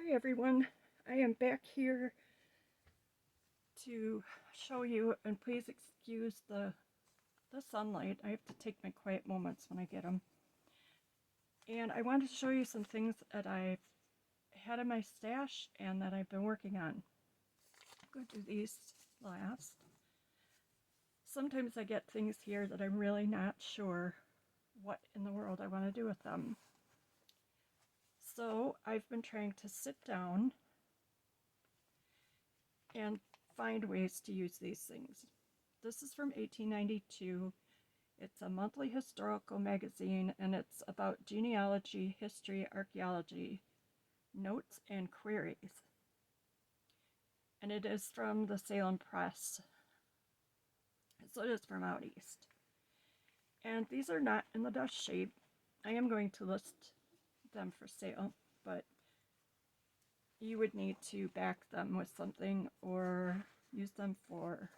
Hi everyone, I am back here to show you, and please excuse the sunlight. I have to take my quiet moments when I get them. And I wanted to show you some things that I've had in my stash and that I've been working on. I'm going to do these last. Sometimes I get things here that I'm really not sure what in the world I want to do with them. So I've been trying to sit down and find ways to use these things. This is from 1892. It's a monthly historical magazine, and it's about genealogy, history, archaeology, notes, and queries. And it is from the Salem Press. So it is from out east. And these are not in the dust shape. I am going to list them for sale, but you would need to back them with something or use them for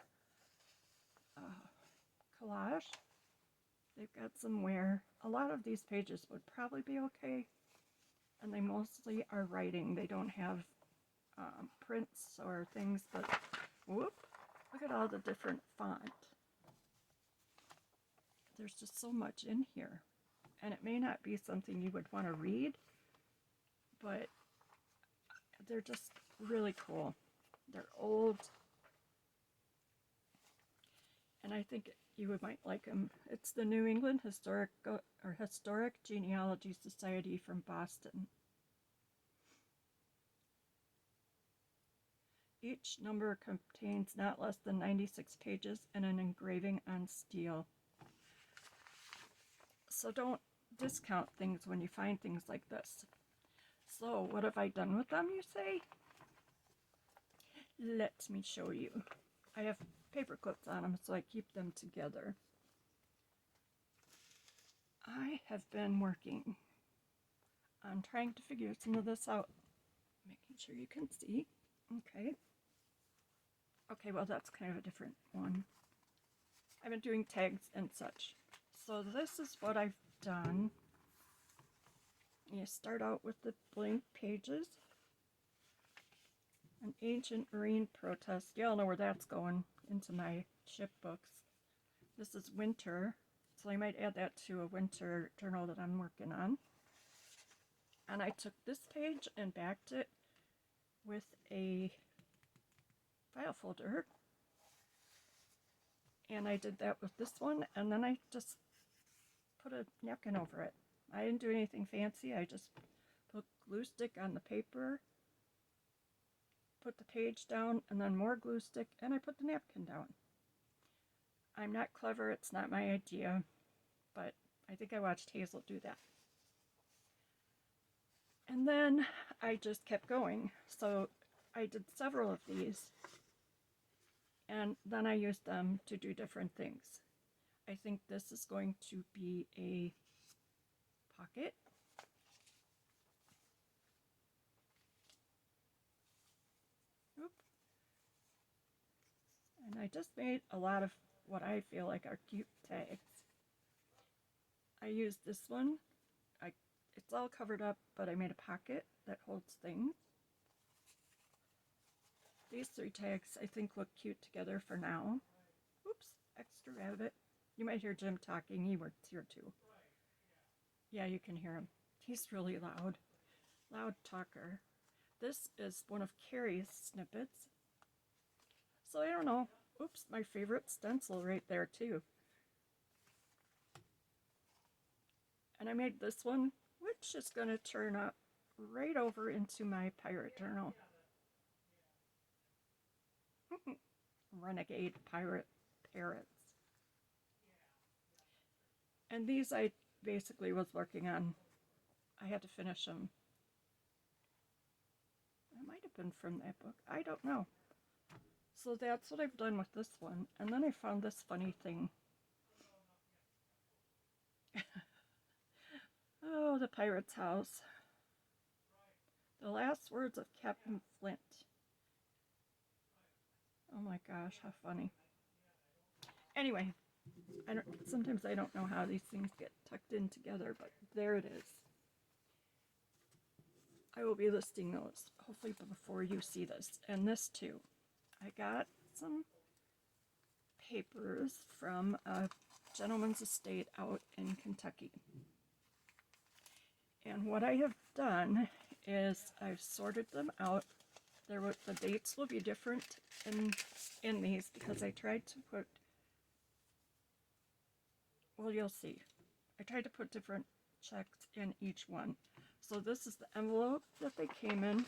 collage. They've got some wear. A lot of these pages would probably be okay, and they mostly are writing. They don't have prints or things, but whoop, look at all the different font. There's just so much in here, and it may not be something you would want to read, but they're just really cool. They're old, and I think you might like them. It's the New England Historic Genealogy Society from Boston. Each number contains not less than 96 pages and an engraving on steel. So don't discount things when you find things like this. So what have I done with them, you say? Let me show you. I have paper clips on them so I keep them together. I have been working on trying to figure some of this out. Making sure you can see. Okay. Okay, well that's kind of a different one. I've been doing tags and such. So this is what I've done. You start out with the blank pages. An ancient marine protest. You all know where that's going, into my shipbooks. This is winter, so I might add that to a winter journal that I'm working on. And I took this page and backed it with a file folder. And I did that with this one, and then I just put a napkin over it. I didn't do anything fancy. I just put glue stick on the paper, put the page down, and then more glue stick, and I put the napkin down. I'm not clever, it's not my idea, but I think I watched Hazel do that. And then I just kept going. So I did several of these, and then I used them to do different things. I think this is going to be a pocket. Oop. And I just made a lot of what I feel like are cute tags. I used this one. It's all covered up, but I made a pocket that holds things. These three tags I think look cute together for now. Oops, extra rabbit. You might hear Jim talking. He works here too. Yeah, you can hear him. He's really loud. Loud talker. This is one of Carrie's snippets. So I don't know. Oops, my favorite stencil right there too. And I made this one, which is going to turn up right over into my pirate journal. Renegade pirate parrots. And these I basically was working on. I had to finish them. It might have been from that book. I don't know. So that's what I've done with this one. And then I found this funny thing. Oh, the pirate's house. The last words of Captain Flint. Oh my gosh, how funny. Anyway, sometimes I don't know how these things get tucked in together, but there it is. I will be listing those hopefully before you see this, and this too. I got some papers from a gentleman's estate out in Kentucky. And what I have done is I've sorted them out. The dates will be different in these because I tried to put, well, you'll see. I tried to put different checks in each one. So this is the envelope that they came in,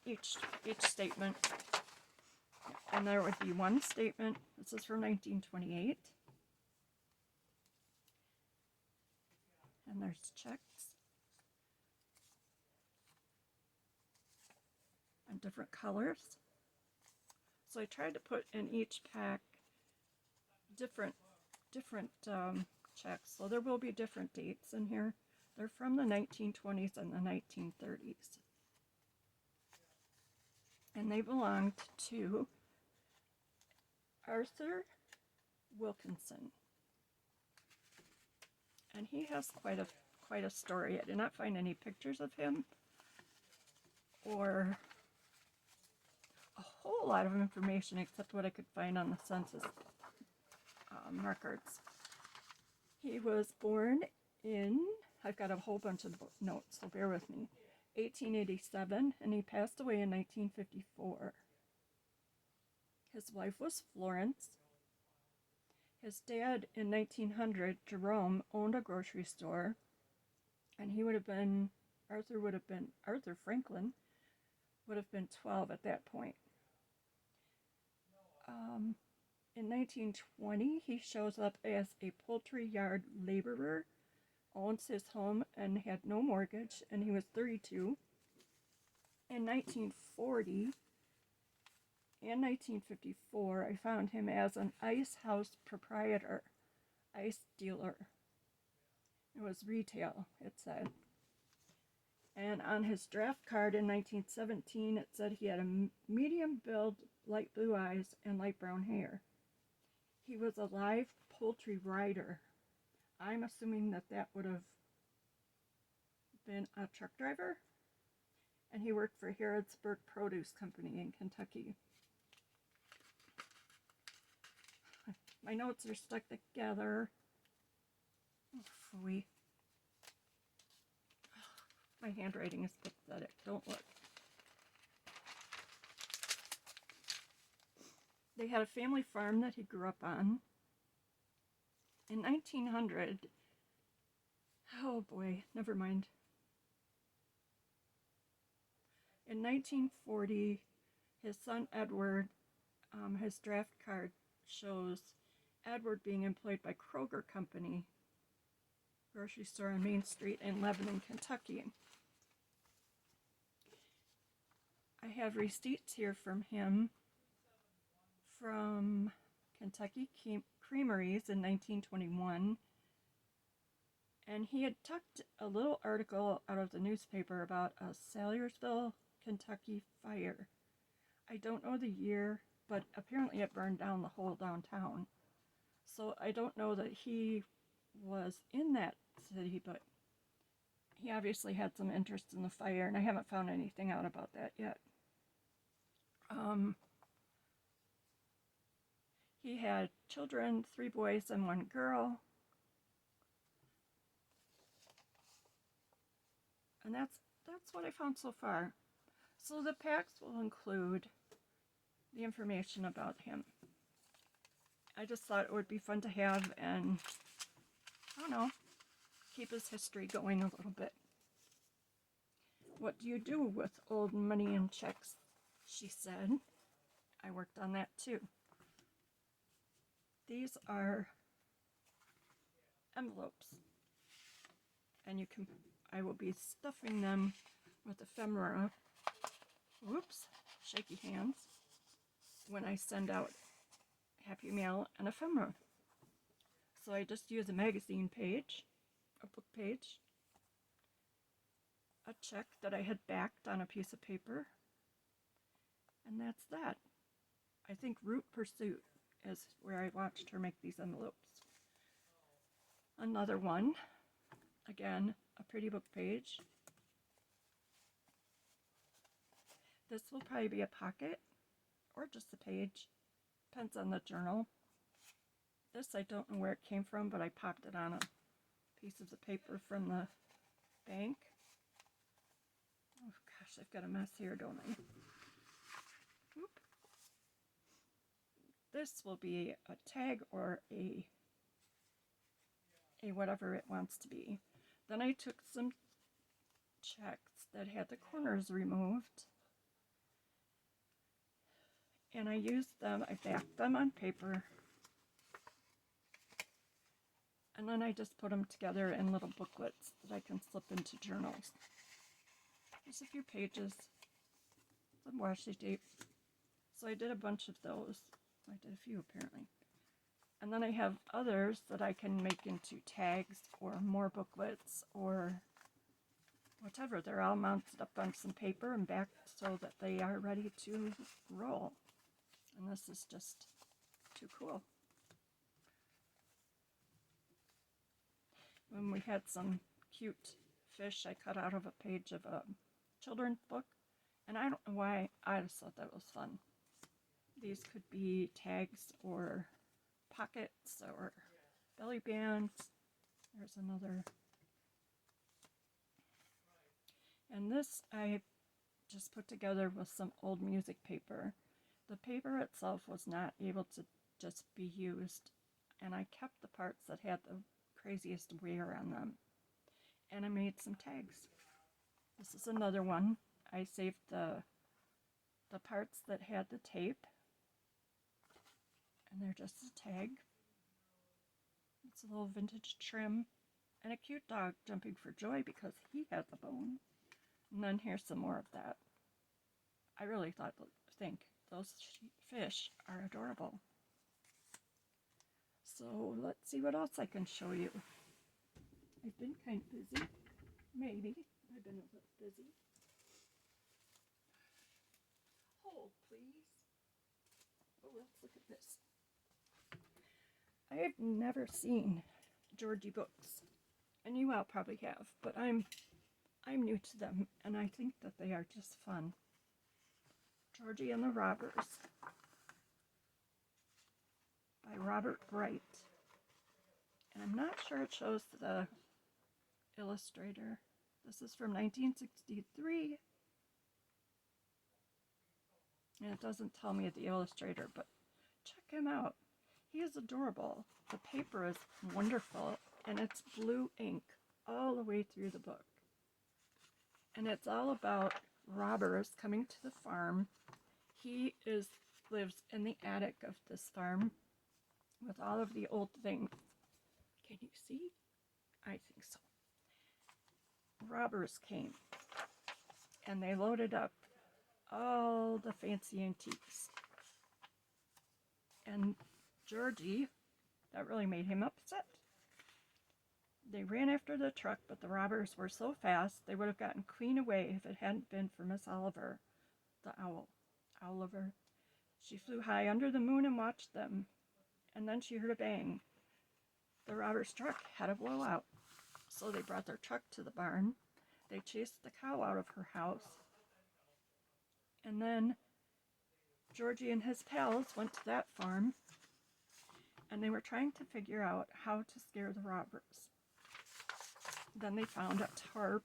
each statement. And there would be one statement. This is from 1928. And there's checks. And different colors. So I tried to put in each pack different checks. So there will be different dates in here. They're from the 1920s and the 1930s. And they belonged to Arthur Wilkinson. And he has quite a story. I did not find any pictures of him or a whole lot of information except what I could find on the census records. He was born in, I've got a whole bunch of notes, so bear with me, 1887, and he passed away in 1954. His wife was Florence. His dad in 1900, Jerome, owned a grocery store, and Arthur Franklin would have been 12 at that point. In 1920, he shows up as a poultry yard laborer, owns his home and had no mortgage, and he was 32. In 1940 and 1954, I found him as an ice house proprietor, ice dealer. It was retail, it said. And on his draft card in 1917, it said he had a medium build, light blue eyes, and light brown hair. He was a live poultry rider. I'm assuming that would have been a truck driver. And he worked for Harrodsburg Produce Company in Kentucky. My notes are stuck together. Oh, phooey. My handwriting is pathetic. Don't look. They had a family farm that he grew up on. In 1900, oh boy, never mind. In 1940, his son Edward, his draft card shows Edward being employed by Kroger Company, grocery store on Main Street in Lebanon, Kentucky. I have receipts here from him from Kentucky Creameries in 1921, and he had tucked a little article out of the newspaper about a Salyersville, Kentucky fire. I don't know the year, but apparently it burned down the whole downtown. So I don't know that he was in that city, but he obviously had some interest in the fire, and I haven't found anything out about that yet. He had children, 3 boys and 1 girl. And that's what I found so far. So the packs will include the information about him. I just thought it would be fun to have and, I don't know, keep his history going a little bit. What do you do with old money and checks? She said. I worked on that too. These are envelopes, and I will be stuffing them with ephemera. Whoops, shaky hands. When I send out Happy Mail and ephemera. So I just use a magazine page, a book page, a check that I had backed on a piece of paper, and that's that. I think Route Pursuit is where I watched her make these envelopes. Another one, again, a pretty book page. This will probably be a pocket or just a page. Depends on the journal. This I don't know where it came from, but I popped it on a piece of the paper from the bank. Oh gosh, I've got a mess here, don't I? Oop. This will be a tag or a whatever it wants to be. Then I took some checks that had the corners removed, and I used them, I backed them on paper, and then I just put them together in little booklets that I can slip into journals. Just a few pages, some washi tape. So I did a bunch of those. I did a few apparently. And then I have others that I can make into tags or more booklets or whatever. They're all mounted up on some paper and backed so that they are ready to roll. And this is just too cool. When we had some cute fish I cut out of a page of a children's book, and I don't know why, I just thought that was fun. These could be tags or pockets or belly bands. There's another. And this I just put together with some old music paper. The paper itself was not able to just be used, and I kept the parts that had the craziest wear on them, and I made some tags. This is another one. I saved the parts that had the tape, and they're just a tag. It's a little vintage trim and a cute dog jumping for joy because he had the bone. And then here's some more of that. I really think those fish are adorable. So let's see what else I can show you. I've been kind of busy. Maybe. I've been a little busy. Hold, please. Oh, let's look at this. I have never seen Georgie books, and you all probably have, but I'm new to them, and I think that they are just fun. Georgie and the Robbers by Robert Bright. And I'm not sure it shows the illustrator. This is from 1963. And it doesn't tell me the illustrator, but check him out. He is adorable. The paper is wonderful, and it's blue ink all the way through the book. And it's all about robbers coming to the farm. He lives in the attic of this farm with all of the old things. Can you see? I think so. Robbers came, and they loaded up all the fancy antiques. And Georgie, that really made him upset. They ran after the truck, but the robbers were so fast they would have gotten clean away if it hadn't been for Miss Oliver, the owl. Oliver. She flew high under the moon and watched them, and then she heard a bang. The robbers' truck had a blowout, so they brought their truck to the barn. They chased the cow out of her house, and then Georgie and his pals went to that farm, and they were trying to figure out how to scare the robbers. Then they found a tarp,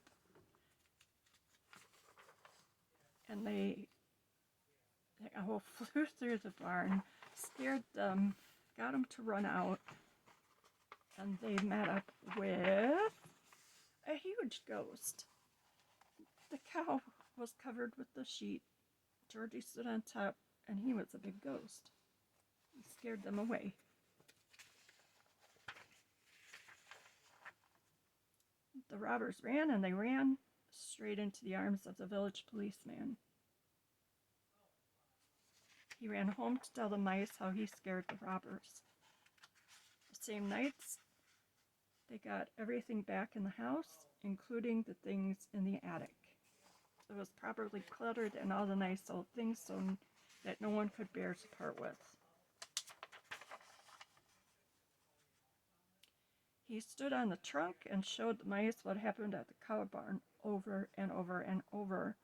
and they all flew through the barn, scared them, got them to run out, and they met up with a huge ghost. The cow was covered with the sheet. Georgie stood on top, and he was a big ghost. He scared them away. The robbers ran, and they ran straight into the arms of the village policeman. He ran home to tell the mice how he scared the robbers. The same nights, they got everything back in the house, including the things in the attic. It was properly cluttered and all the nice old things so that no one could bear to part with. He stood on the trunk and showed the mice what happened at the cow barn over and over and over.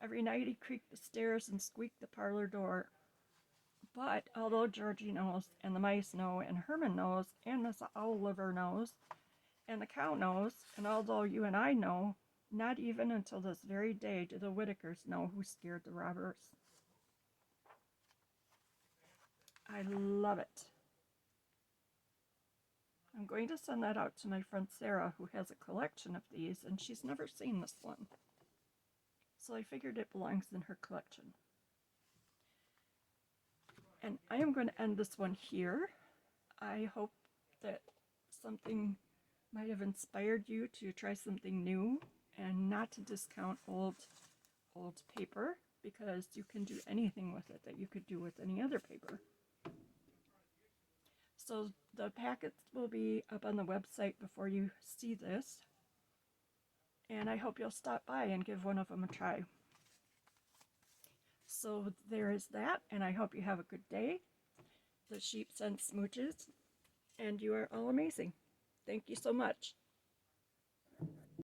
Every night he creaked the stairs and squeaked the parlor door. But although Georgie knows, and the mice know, and Herman knows, and Miss Oliver knows, and the cow knows, and although you and I know, not even until this very day do the Whitakers know who scared the robbers. I love it. I'm going to send that out to my friend Sarah, who has a collection of these, and she's never seen this one. So I figured it belongs in her collection. And I am going to end this one here. I hope that something might have inspired you to try something new and not to discount old paper, because you can do anything with it that you could do with any other paper. So the packets will be up on the website before you see this, and I hope you'll stop by and give one of them a try. So there is that, and I hope you have a good day. The sheep send smooches, and you are all amazing. Thank you so much.